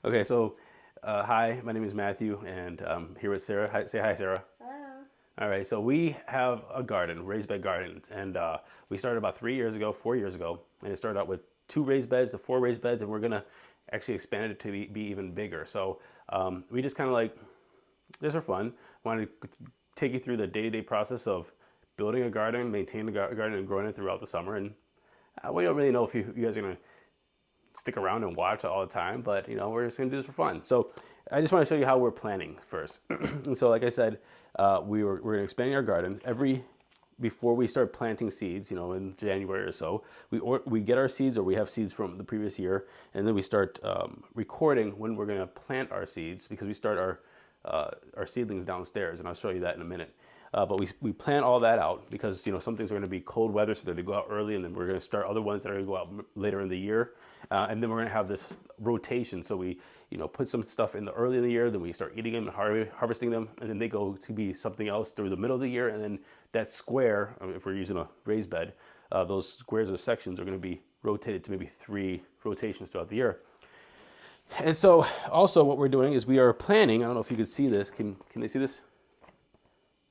Okay, so hi, my name is Matthew, and I'm here with Sarah. Hi, say hi, Sarah. Hello. All right, so we have a garden, raised bed garden, and we started about 3 years ago, 4 years ago, and it started out with two raised beds to four raised beds, and we're gonna actually expand it to be even bigger. So we just kind of like, just for fun, wanted to take you through the day-to-day process of building a garden, maintaining the garden, and growing it throughout the summer. And we don't really know if you guys are gonna stick around and watch all the time, but we're just gonna do this for fun. So I just want to show you how we're planning first. And so, like I said, we're gonna expand our garden every before we start planting seeds. In January or so, we get our seeds or we have seeds from the previous year, and then we start recording when we're gonna plant our seeds because we start our seedlings downstairs, and I'll show you that in a minute. But we plan all that out because some things are going to be cold weather, so that they go out early, and then we're going to start other ones that are going to go out later in the year, and then we're going to have this rotation. So we put some stuff in the early in the year, then we start eating them and harvesting them, and then they go to be something else through the middle of the year, and then that square, if we're using a raised bed, those squares or sections are going to be rotated to maybe 3 rotations throughout the year. And so also what we're doing is we are planning, I don't know if you can see this. Can they see this?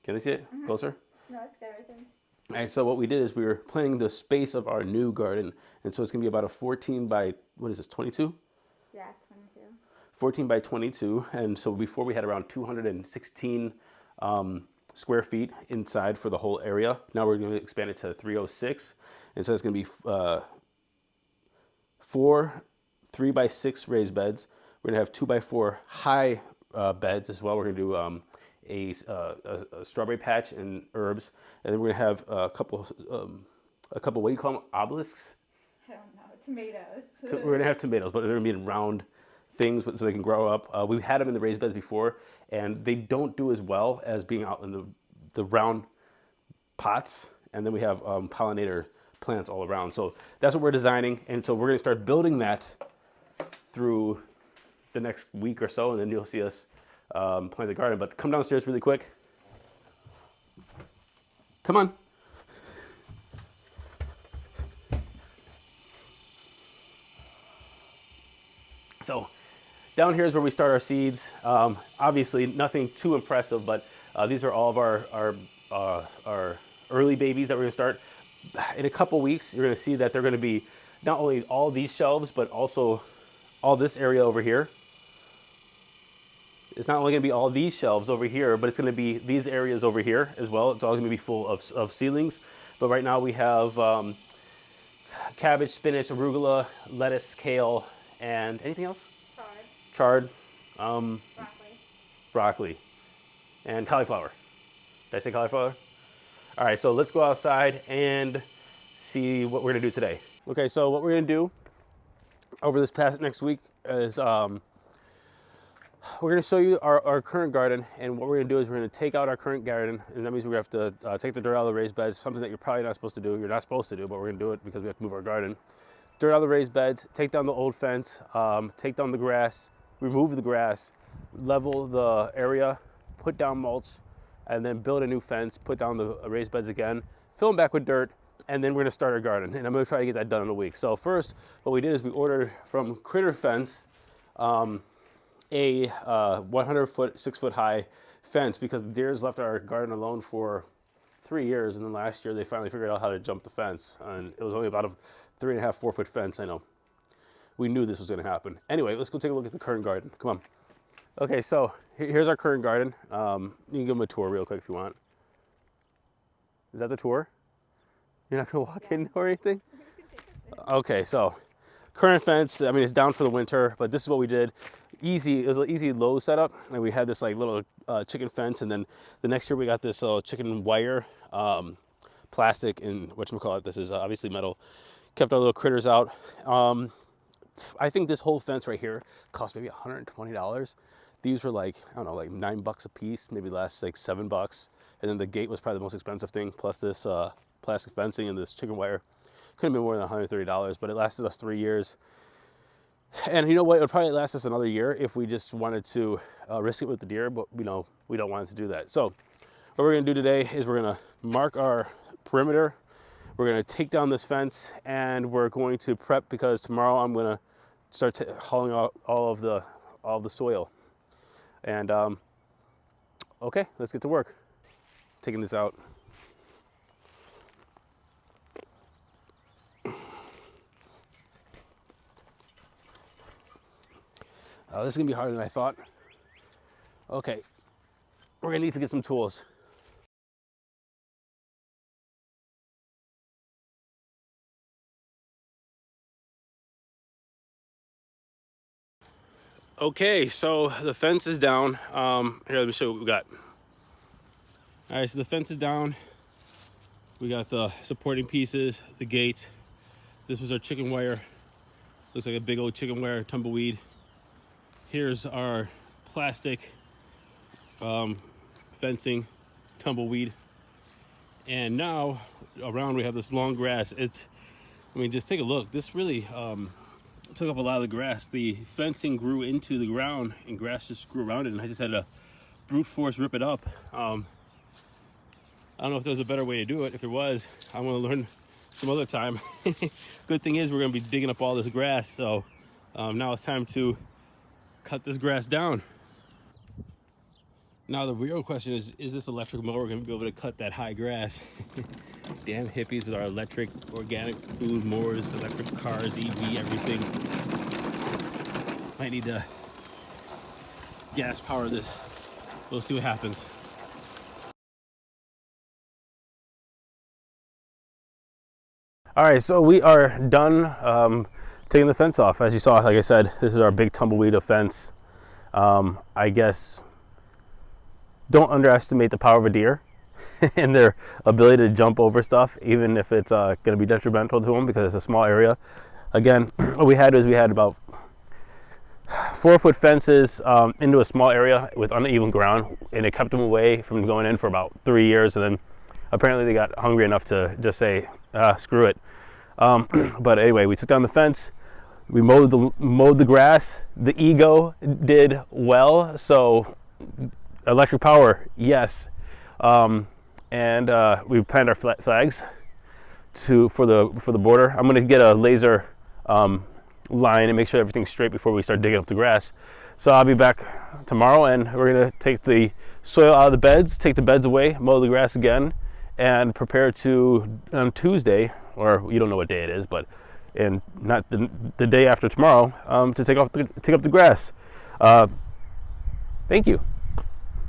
Can they see it closer? No, it's good. Everything. All right, so what we did is we were planning the space of our new garden. And so it's going to be about a 14 by, what is this, 22? Yeah, 22. 14 by 22. And so before we had around 216 square feet inside for the whole area. Now we're going to expand it to 306. And so it's going to be 4 3x6 raised beds. We're going to have 2x4 high beds as well. We're going to do a strawberry patch and herbs, and then we're going to have a couple, what do you call them, obelisks? I don't know. Tomatoes. So we're going to have tomatoes, but they're going to be in round things so they can grow up. We've had them in the raised beds before, and they don't do as well as being out in the round pots. And then we have pollinator plants all around. So that's what we're designing, and so we're going to start building that through the next week or so, and then you'll see us plant the garden. But come downstairs really quick. Come on. So down here is where we start our seeds. Obviously, nothing too impressive, but these are all of our early babies that we're going to start. In a couple weeks, you're going to see that they're going to be not only all these shelves, but also all this area over here. It's not only going to be all these shelves over here, but it's going to be these areas over here as well. It's all going to be full of seedlings. But right now we have cabbage, spinach, arugula, lettuce, kale, and anything else? Chard. Chard, Broccoli. broccoli, and cauliflower. Did I say cauliflower? All right, so let's go outside and see what we're going to do today. Okay, so what we're going to do over this past next week is we're going to show you our current garden, and what we're going to do is we're going to take out our current garden, and that means we have to take the dirt out of the raised beds, something that you're probably not supposed to do. You're not supposed to do, but we're going to do it because we have to move our garden. Dirt out of the raised beds, take down the old fence, take down the grass, remove the grass, level the area, put down mulch, and then build a new fence, put down the raised beds again, fill them back with dirt, and then we're going to start our garden. And I'm going to try to get that done in a week. So first, what we did is we ordered from Critter Fence a 100-foot, 6-foot high fence because the deers left our garden alone for 3 years, and then last year they finally figured out how to jump the fence, and it was only about a 3.5, 4-foot fence. I know. We knew this was going to happen. Anyway, let's go take a look at the current garden. Come on. Okay, so here's our current garden. You can give them a tour real quick if you want. Is that the tour? You're not going to walk in or anything? Okay, so current fence, I mean, it's down for the winter, but this is what we did. It was an easy low setup, and we had this like little chicken fence, and then the next year we got this chicken wire, plastic, and whatchamacallit, this is obviously metal, kept our little critters out. I think this whole fence right here cost maybe $120. These were like, I don't know, like $9 a piece, maybe last like $7. And then the gate was probably the most expensive thing, plus this plastic fencing and this chicken wire. Couldn't have been more than $130, but it lasted us 3 years. And you know what? It would probably last us another year if we just wanted to risk it with the deer, but we don't want it to do that. So what we're gonna do today is we're gonna mark our perimeter. We're gonna take down this fence, and we're going to prep because tomorrow I'm gonna start hauling out all of the all the soil. And okay, let's get to work. Taking this out. This is gonna be harder than I thought. Okay, we're gonna need to get some tools. Okay, so the fence is down. Here, let me show you what we got. All right, so the fence is down. We got the supporting pieces, the gate. This was our chicken wire. Looks like a big old chicken wire tumbleweed. Here's our plastic fencing, tumbleweed. And now around we have this long grass. I mean, just take a look. This really took up a lot of the grass. The fencing grew into the ground and grass just grew around it, and I just had to brute force rip it up. I don't know if there was a better way to do it. If there was, I'm gonna learn some other time. Good thing is we're gonna be digging up all this grass, so now it's time to cut this grass down. Now the real question is this electric mower gonna be able to cut that high grass? Damn hippies with our electric, organic food mowers, electric cars, EV, everything. Might need to gas power this. We'll see what happens. All right, so we are done taking the fence off. As you saw, like I said, this is our big tumbleweed of fence. I guess don't underestimate the power of a deer and their ability to jump over stuff, even if it's going to be detrimental to them because it's a small area. Again, what we had about 4-foot fences into a small area with uneven ground, and it kept them away from going in for about 3 years, and then apparently they got hungry enough to just say, screw it. But anyway, we took down the fence, we mowed the grass. The Ego did well, so electric power, yes. And we planted our flags for the border. I'm gonna get a laser line and make sure everything's straight before we start digging up the grass. So I'll be back tomorrow, and we're gonna take the soil out of the beds, take the beds away, mow the grass again, and prepare to on Tuesday, or you don't know what day it is, but and not the day after tomorrow, to take up the grass. Thank you.